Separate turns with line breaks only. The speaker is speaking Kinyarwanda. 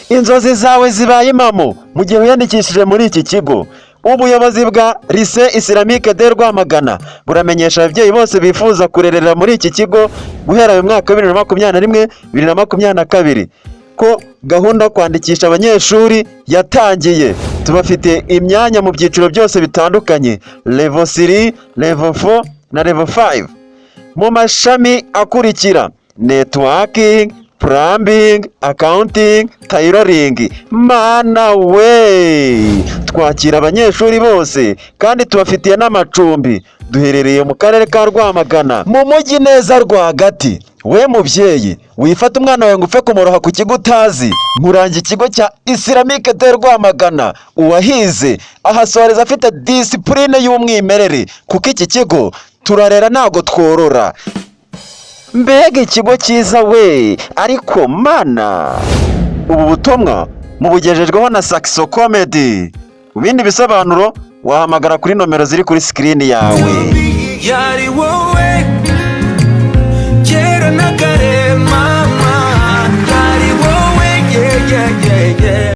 inzozi zawe zibaye impamo mu gihe wiyandikishije muri iki kigo. Ubuyobozi bwa Lycée Islamique de Rwamagana buramenyesha ababyeyi bose bifuza kurerera muri iki kigo guhera mu mwaka wa 2021 2022 ko gahunda yo kwandikisha abanyeshuri yatangiye. Tubafite imyanya mu byiciro byose bitandukanye, level 3, level 4 na level 5 mu mashami akurikira: networking, plumbing, accounting, tailoring. Mana we, twakira abanyeshuri bose kandi tubafitiye n'amacumbi. Duherereye mu karere ka Rwamagana mu mujyi neza rwagati. We mubyeyi, wifata umwana wawe ngo upfe kumoroha ku kigo utazi. Nkuranga ikigo cya Islamique de Rwamagana, uwahize ahasoreza afite discipline y'umwimerere, kuko iki kigo turarera ntago tworora. Mbega ikigo cyiza we, ariko mana. Ubu butumwa mubugejejweho na Saxo Comedy. Ibindi bisobanuro wahamagara kuri nomero ziri kuri screen yawe.